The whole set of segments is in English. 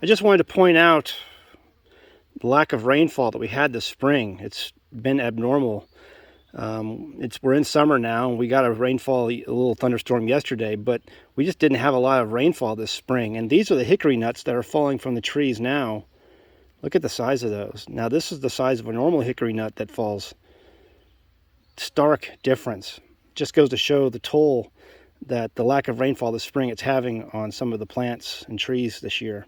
I just wanted to point out the lack of rainfall that we had this spring. It's been abnormal. We're in summer now, and we got a little thunderstorm yesterday, but we just didn't have a lot of rainfall this spring. And these are the hickory nuts that are falling from the trees now. Look at the size of those. Now this is the size of a normal hickory nut that falls. Stark difference. Just goes to show the toll that the lack of rainfall this spring it's having on some of the plants and trees this year.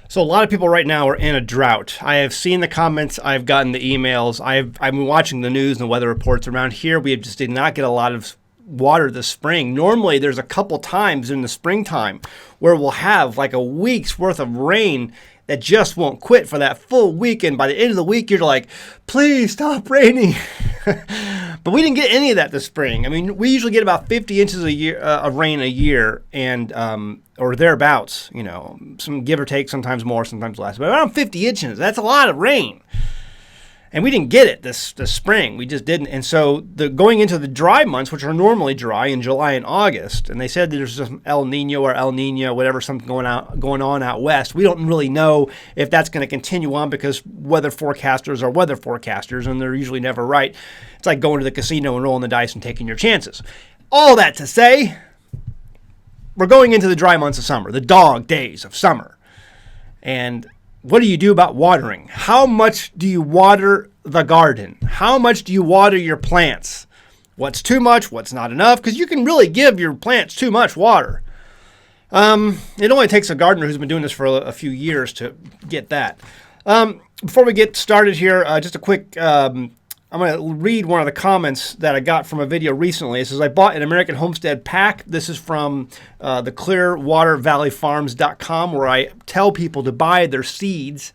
So a lot of people right now are in a drought. I have seen the comments, I've gotten the emails, I've been watching the news and the weather reports around here. We just did not get a lot of water this spring. Normally there's a couple times in the springtime where we'll have like a week's worth of rain that just won't quit for that full weekend. By the end of the week, you're like, please stop raining. But we didn't get any of that this spring. I mean, we usually get about 50 inches a year of rain a year, and or thereabouts. You know, some give or take, sometimes more, sometimes less. But around 50 inches, that's a lot of rain. And we didn't get it this spring. We just didn't. And so going into the dry months, which are normally dry in July and August, and they said there's some El Nino, whatever, something going on out west. We don't really know if that's going to continue on because weather forecasters are weather forecasters, and they're usually never right. It's like going to the casino and rolling the dice and taking your chances. All that to say, we're going into the dry months of summer, the dog days of summer. And what do you do about watering? How much do you water the garden? How much do you water your plants? What's too much? What's not enough? Because you can really give your plants too much water. It only takes a gardener who's been doing this for a few years to get that. Before we get started here, just a quick, I'm going to read one of the comments that I got from a video recently. It says, I bought an American Homestead pack. This is from the clearwatervalleyfarms.com, where I tell people to buy their seeds.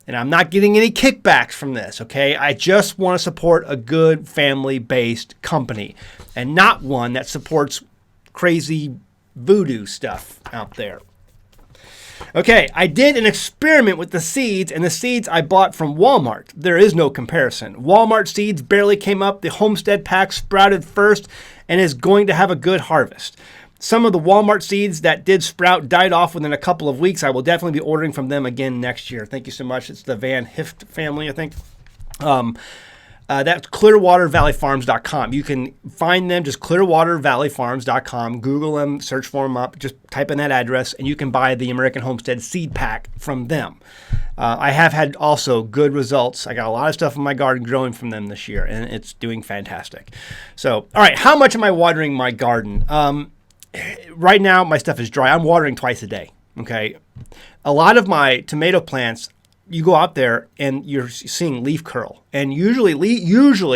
And I'm not getting any kickbacks from this, okay? I just want to support a good family-based company and not one that supports crazy voodoo stuff out there. Okay, I did an experiment with the seeds, and the seeds I bought from Walmart. There is no comparison. Walmart seeds barely came up. The Homestead pack sprouted first and is going to have a good harvest. Some of the Walmart seeds that did sprout died off within a couple of weeks. I will definitely be ordering from them again next year. Thank you so much. It's the Van Hift family, I think. That's clearwatervalleyfarms.com. You can find them, just clearwatervalleyfarms.com. Google them, search for them up, just type in that address, and you can buy the American Homestead seed pack from them. I have had also good results. I got a lot of stuff in my garden growing from them this year, and it's doing fantastic. So, all right, how much am I watering my garden? Right now, my stuff is dry. I'm watering twice a day, okay? A lot of my tomato plants, you go out there and you're seeing leaf curl. And usually,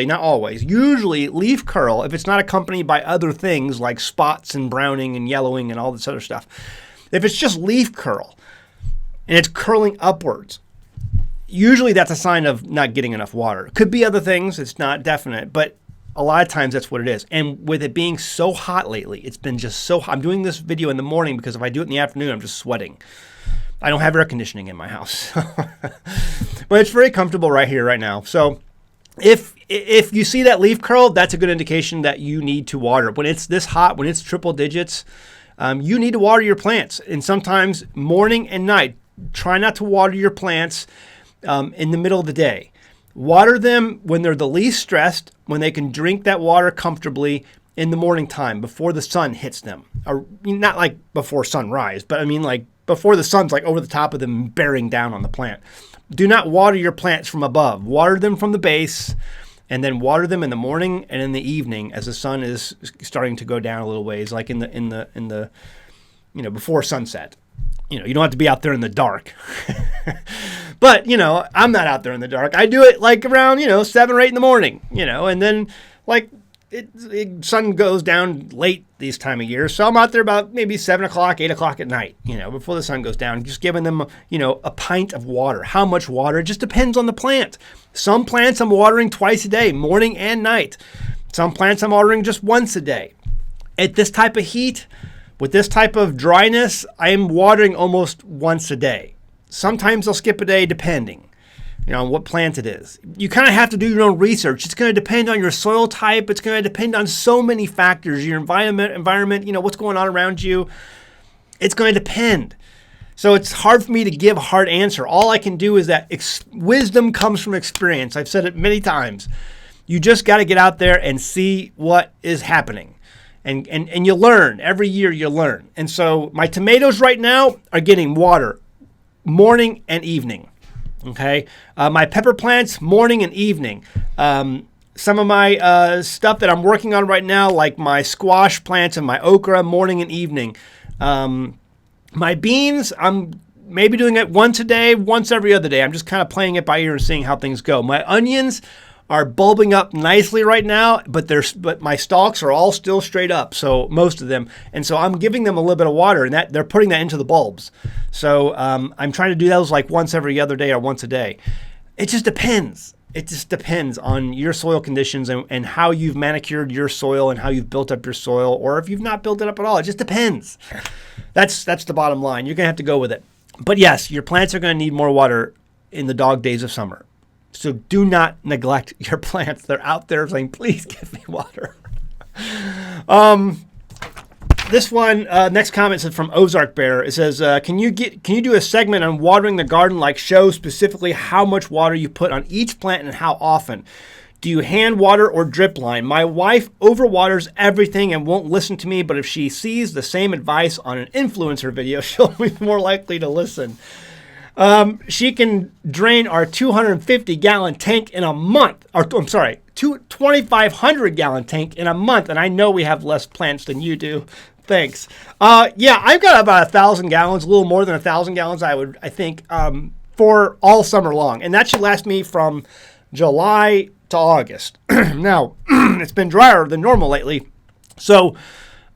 not always, usually leaf curl, if it's not accompanied by other things like spots and browning and yellowing and all this other stuff, if it's just leaf curl and it's curling upwards, usually that's a sign of not getting enough water. It could be other things, it's not definite, but a lot of times that's what it is. And with it being so hot lately, it's been just so hot. I'm doing this video in the morning because if I do it in the afternoon, I'm just sweating. I don't have air conditioning in my house. But it's very comfortable right here, right now. So if you see that leaf curl, that's a good indication that you need to water. When it's this hot, when it's triple digits, you need to water your plants. And sometimes morning and night, try not to water your plants in the middle of the day. Water them when they're the least stressed, when they can drink that water comfortably in the morning time before the sun hits them. Or not like before sunrise, but I mean like before the sun's like over the top of them bearing down on the plant. Do not water your plants from above. Water them from the base, and then water them in the morning and in the evening as the sun is starting to go down a little ways, like in the before sunset. You don't have to be out there in the dark. But, I'm not out there in the dark. I do it like around, 7 or 8 in the morning, and then like sun goes down late this time of year. So I'm out there about maybe 7 o'clock, 8 o'clock at night, before the sun goes down, just giving them, a pint of water. How much water? It just depends on the plant. Some plants I'm watering twice a day, morning and night. Some plants I'm watering just once a day. At this type of heat, with this type of dryness, I am watering almost once a day. Sometimes I'll skip a day depending. what plant it is. You kind of have to do your own research. It's going to depend on your soil type. It's going to depend on so many factors, your environment, what's going on around you. It's going to depend. So it's hard for me to give a hard answer. All I can do is that wisdom comes from experience. I've said it many times. You just got to get out there and see what is happening. And you learn. Every year you learn. And so my tomatoes right now are getting water morning and evening. Okay. My pepper plants, morning and evening. Some of my stuff that I'm working on right now, like my squash plants and my okra, morning and evening. My beans, I'm maybe doing it once a day, once every other day. I'm just kind of playing it by ear and seeing how things go. My onions are bulbing up nicely right now, but my stalks are all still straight up, so most of them. And so I'm giving them a little bit of water, and that they're putting that into the bulbs. So I'm trying to do those like once every other day or once a day. It just depends. It just depends on your soil conditions and how you've manicured your soil and how you've built up your soil, or if you've not built it up at all. It just depends. That's the bottom line. You're going to have to go with it. But yes, your plants are going to need more water in the dog days of summer. So do not neglect your plants. They're out there saying, please give me water. This one, next comment is from Ozark Bear. It says, can you do a segment on watering the garden, like show specifically how much water you put on each plant and how often? Do you hand water or drip line? My wife overwaters everything and won't listen to me, but if she sees the same advice on an influencer video, she'll be more likely to listen. She can drain our 250-gallon tank in a month. Or I'm sorry, 2,500-gallon tank in a month, and I know we have less plants than you do. Thanks. Yeah, I've got about 1,000 gallons, a little more than 1,000 gallons, I think, for all summer long, and that should last me from July to August. Now, it's been drier than normal lately, so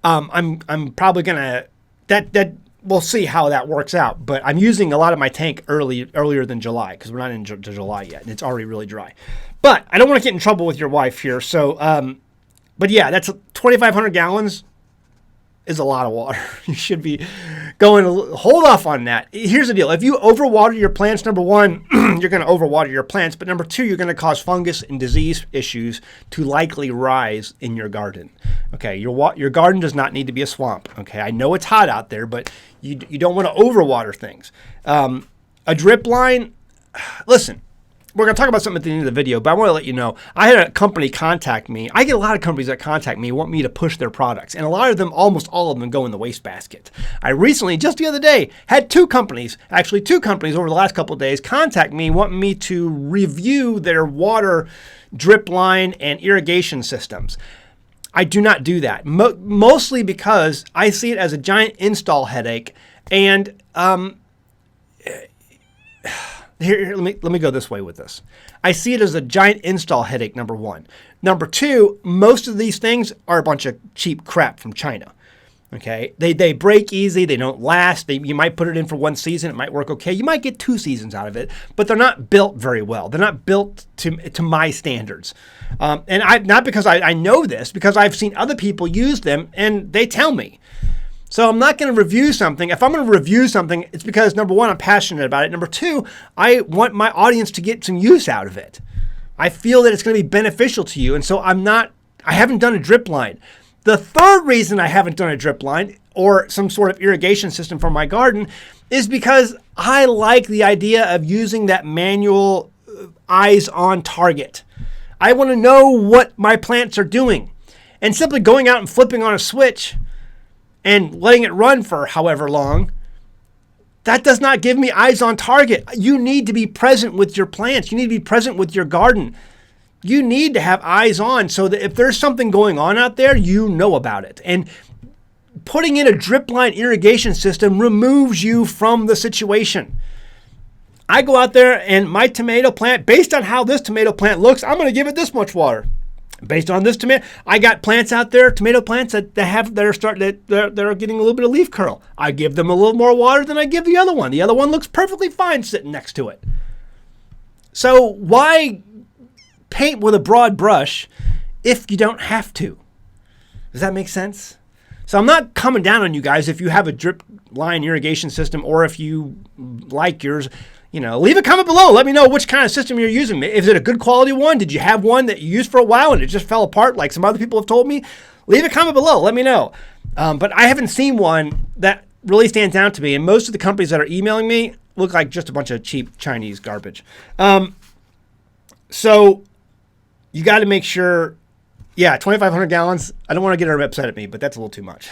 I'm probably gonna that we'll see how that works out. But I'm using a lot of my tank earlier than July, because we're not into July yet, and it's already really dry. But I don't want to get in trouble with your wife here. So, but yeah, that's 2,500 gallons. Is a lot of water. You should be going hold off on that. Here's the deal. If you overwater your plants, number one, you're going to overwater your plants, but number two, you're going to cause fungus and disease issues to likely rise in your garden. Okay, your garden does not need to be a swamp. Okay, I know it's hot out there, but you don't want to overwater things. A drip line, listen, we're going to talk about something at the end of the video, but I want to let you know, I had a company contact me. I get a lot of companies that contact me, want me to push their products, and a lot of them, almost all of them, go in the wastebasket. I recently, just the other day, had two companies over the last couple of days contact me, wanting me to review their water drip line and irrigation systems. I do not do that, mostly because I see it as a giant install headache, and Here, let me go this way with this. I see it as a giant install headache, number one. Number two, most of these things are a bunch of cheap crap from China. Okay, they break easy, they don't last. You might put it in for one season, it might work okay. You might get 2 seasons out of it, but they're not built very well. They're not built to my standards. And not because I know this, because I've seen other people use them and they tell me. So I'm not going to review something. If I'm going to review something, it's because, number one, I'm passionate about it. Number two, I want my audience to get some use out of it. I feel that it's going to be beneficial to you. And so I haven't done a drip line. The third reason I haven't done a drip line or some sort of irrigation system for my garden is because I like the idea of using that manual eyes on target. I want to know what my plants are doing. And simply going out and flipping on a switch and letting it run for however long, that does not give me eyes on target. You need to be present with your plants. You need to be present with your garden. You need to have eyes on so that if there's something going on out there, you know about it. And putting in a drip line irrigation system removes you from the situation. I go out there and my tomato plant, based on how this tomato plant looks, I'm going to give it this much water. Based on this tomato, I got plants out there, tomato plants that are getting a little bit of leaf curl. I give them a little more water than I give the other one. The other one looks perfectly fine sitting next to it. So why paint with a broad brush if you don't have to? Does that make sense? So I'm not coming down on you guys if you have a drip line irrigation system or if you like yours. Leave a comment below. Let me know which kind of system you're using. Is it a good quality one? Did you have one that you used for a while and it just fell apart like some other people have told me? Leave a comment below. Let me know. But I haven't seen one that really stands out to me. And most of the companies that are emailing me look like just a bunch of cheap Chinese garbage. So you got to make sure, 2,500 gallons. I don't want to get her upset at me, but that's a little too much.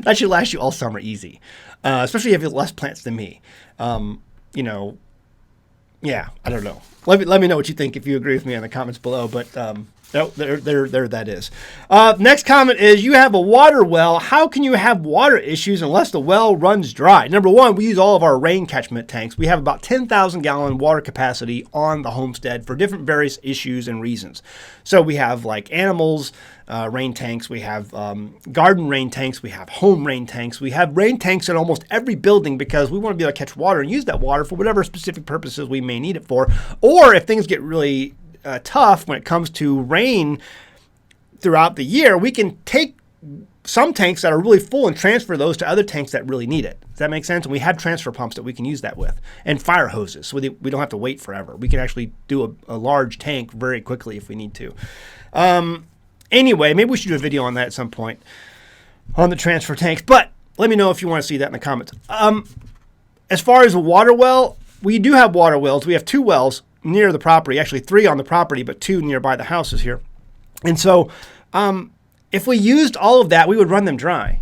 That should last you all summer easy, especially if you have less plants than me. I don't know. Let me know what you think if you agree with me in the comments below. But there that is. Next comment is, you have a water well. How can you have water issues unless the well runs dry? Number one, we use all of our rain catchment tanks. We have about 10,000 gallon water capacity on the homestead for different various issues and reasons. So we have like animals, rain tanks. We have garden rain tanks. We have home rain tanks. We have rain tanks in almost every building because we want to be able to catch water and use that water for whatever specific purposes we may need it for. Or if things get really tough when it comes to rain throughout the year, we can take some tanks that are really full and transfer those to other tanks that really need it. Does that make sense? And we have transfer pumps that we can use that with, and fire hoses, so we don't have to wait forever. We can actually do a large tank very quickly if we need to. Anyway, maybe we should do a video on that at some point on the transfer tanks, but let me know if you want to see that in the comments. As far as a water well, we do have water wells. We have 2 wells near the property, actually 3 on the property, but 2 nearby the houses here. And so if we used all of that, we would run them dry.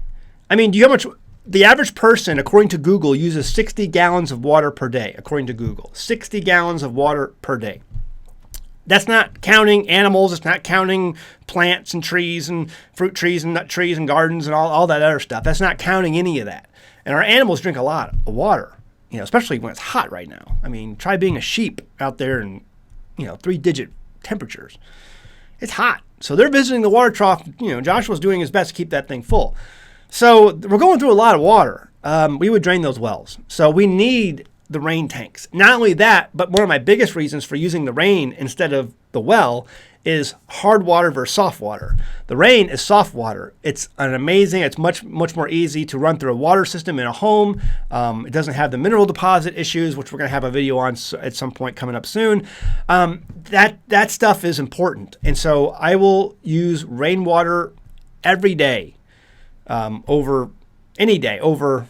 I mean, do you know how much the average person, according to Google, uses 60 gallons of water per day, according to Google. 60 gallons of water per day. That's not counting animals. It's not counting plants and trees and fruit trees and nut trees and gardens and all that other stuff. That's not counting any of that. And our animals drink a lot of water, especially when it's hot right now. I mean, try being a sheep out there in, 3-digit temperatures. It's hot. So they're visiting the water trough. Joshua's doing his best to keep that thing full. So we're going through a lot of water. We would drain those wells. So we need the rain tanks. Not only that, but one of my biggest reasons for using the rain instead of the well is hard water versus soft water. The rain is soft water. It's much more easy to run through a water system in a home. It doesn't have the mineral deposit issues, which we're going to have a video on at some point coming up soon. That stuff is important. And so I will use rainwater every day over any day over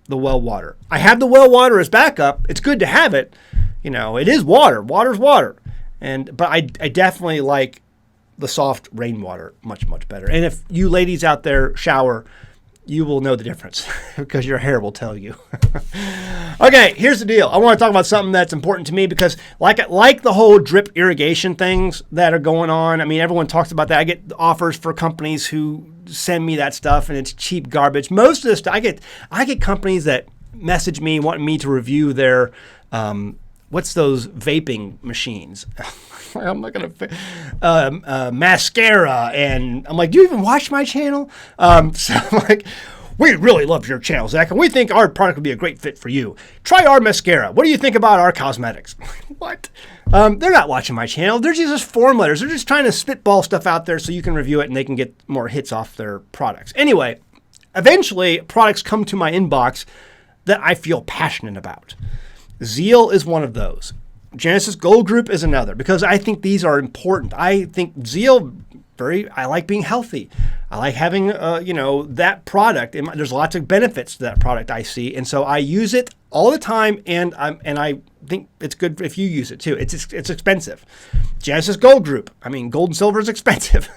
the well water. I have the well water as backup. It's good to have it. It is water. Water's water. But I definitely like the soft rainwater much, much better. And if you ladies out there shower, you will know the difference because your hair will tell you. Okay, here's the deal. I want to talk about something that's important to me because like the whole drip irrigation things that are going on. I mean, everyone talks about that. I get offers for companies who send me that stuff and it's cheap garbage. Most of this stuff, I get companies that message me wanting me to review their what's those vaping machines? I'm not going to mascara, and I'm like, do you even watch my channel? So I'm like, we really love your channel, Zach, and we think our product would be a great fit for you. Try our mascara. What do you think about our cosmetics? What? They're not watching my channel. They're just form letters. They're just trying to spitball stuff out there so you can review it and they can get more hits off their products. Anyway, eventually products come to my inbox that I feel passionate about. Zeal is one of those. Genesis Gold Group is another because I think these are important. I think Zeal, I like being healthy. I like having, that product. And there's lots of benefits to that product I see. And so I use it all the time. And I think it's good if you use it too. It's expensive. Genesis Gold Group. I mean, gold and silver is expensive.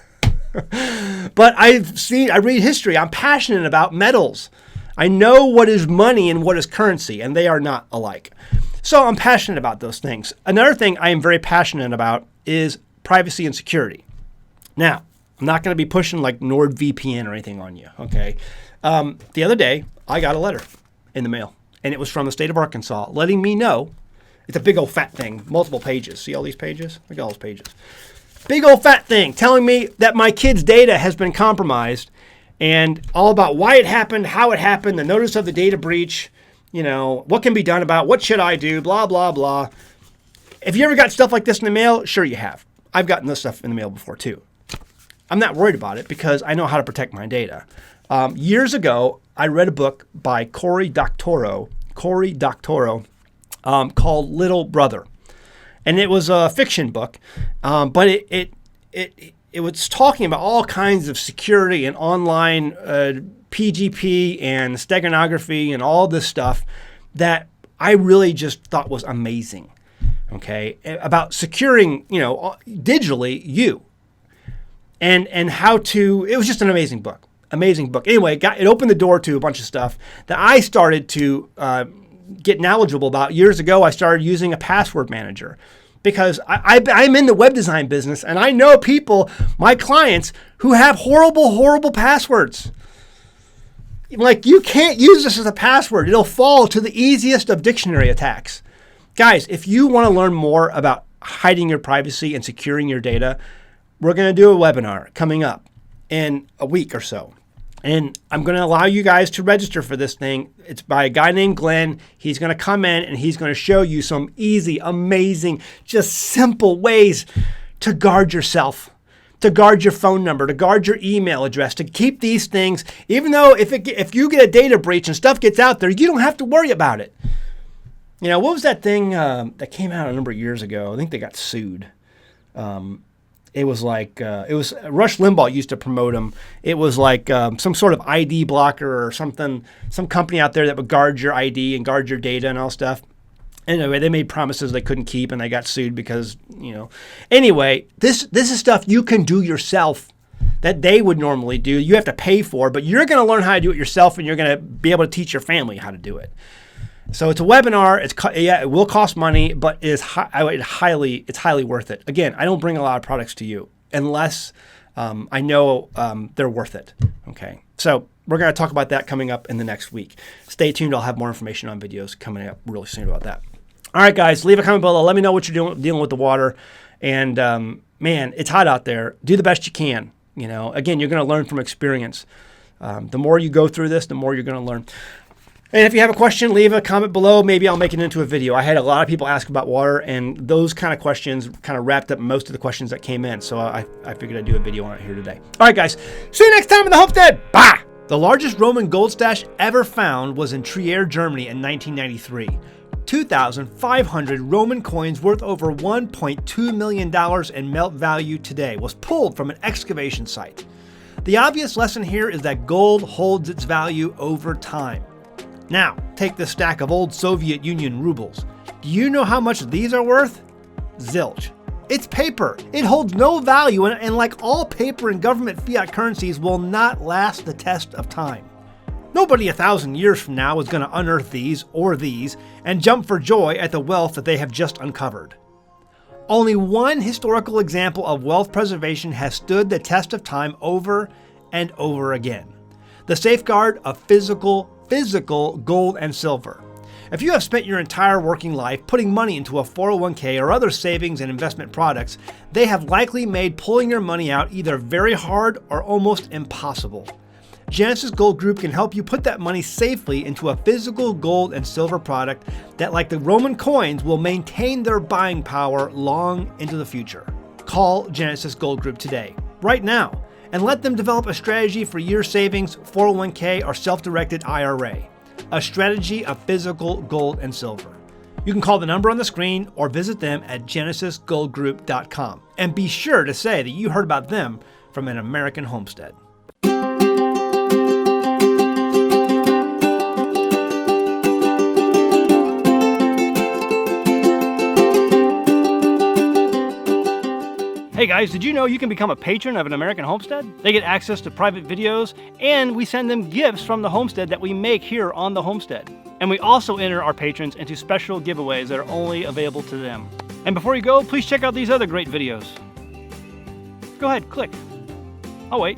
But I read history. I'm passionate about metals. I know what is money and what is currency, and they are not alike. So I'm passionate about those things. Another thing I am very passionate about is privacy and security. Now, I'm not going to be pushing like NordVPN or anything on you, okay? The other day, I got a letter in the mail, and it was from the state of Arkansas letting me know, it's a big old fat thing, multiple pages. See all these pages? Look at all those pages. Big old fat thing telling me that my kid's data has been compromised and all about why it happened, how it happened, the notice of the data breach, what can be done about, what should I do, blah, blah, blah. If you ever got stuff like this in the mail, sure you have. I've gotten this stuff in the mail before too. I'm not worried about it because I know how to protect my data. Years ago, I read a book by Cory Doctorow. called Little Brother. And it was a fiction book, but it was talking about all kinds of security and online PGP and steganography and all this stuff that I really just thought was amazing. Okay, about securing, digitally you, and how to. It was just an amazing book. Amazing book. Anyway, it opened the door to a bunch of stuff that I started to get knowledgeable about. Years ago, I started using a password manager because I'm in the web design business, and I know people, my clients, who have horrible passwords. Like, you can't use this as a password. It'll fall to the easiest of dictionary attacks. Guys, if you want to learn more about hiding your privacy and securing your data, we're going to do a webinar coming up in a week or so. And I'm going to allow you guys to register for this thing. It's by a guy named Glenn. He's going to come in and he's going to show you some easy, amazing, just simple ways to guard yourself, to guard your phone number, to guard your email address, to keep these things, even though if you get a data breach and stuff gets out there, you don't have to worry about it. What was that thing that came out a number of years ago? I think they got sued. It was like, Rush Limbaugh used to promote them. It was like some sort of ID blocker or something, some company out there that would guard your ID and guard your data and all stuff. Anyway, they made promises they couldn't keep and they got sued because, Anyway, this is stuff you can do yourself that they would normally do. You have to pay for, but you're going to learn how to do it yourself and you're going to be able to teach your family how to do it. So it's a webinar. It will cost money, but it's highly worth it. Again, I don't bring a lot of products to you unless I know they're worth it. Okay, so we're going to talk about that coming up in the next week. Stay tuned. I'll have more information on videos coming up really soon about that. All right, guys, leave a comment below. Let me know what you're dealing with the water. And man, it's hot out there. Do the best you can. Again, you're going to learn from experience. The more you go through this, the more you're going to learn. And if you have a question, leave a comment below. Maybe I'll make it into a video. I had a lot of people ask about water, and those kind of questions kind of wrapped up most of the questions that came in. So I figured I'd do a video on it here today. All right, guys. See you next time in the Homestead. Bye! The largest Roman gold stash ever found was in Trier, Germany in 1993. 2,500 Roman coins worth over $1.2 million in melt value today was pulled from an excavation site. The obvious lesson here is that gold holds its value over time. Now, take this stack of old Soviet Union rubles. Do you know how much these are worth? Zilch. It's paper. It holds no value, and like all paper and government fiat currencies, will not last the test of time. Nobody 1,000 years from now is going to unearth these and jump for joy at the wealth that they have just uncovered. Only one historical example of wealth preservation has stood the test of time over and over again: the safeguard of physical gold and silver. If you have spent your entire working life putting money into a 401k or other savings and investment products, they have likely made pulling your money out either very hard or almost impossible. Genesis Gold Group can help you put that money safely into a physical gold and silver product that, like the Roman coins, will maintain their buying power long into the future. Call Genesis Gold Group today, right now, and let them develop a strategy for your savings, 401k, or self-directed IRA. A strategy of physical gold and silver. You can call the number on the screen or visit them at genesisgoldgroup.com. And be sure to say that you heard about them from an American Homestead. Hey guys, did you know you can become a patron of an American Homestead? They get access to private videos, and we send them gifts from the homestead that we make here on the homestead. And we also enter our patrons into special giveaways that are only available to them. And before you go, please check out these other great videos. Go ahead, click. Oh wait.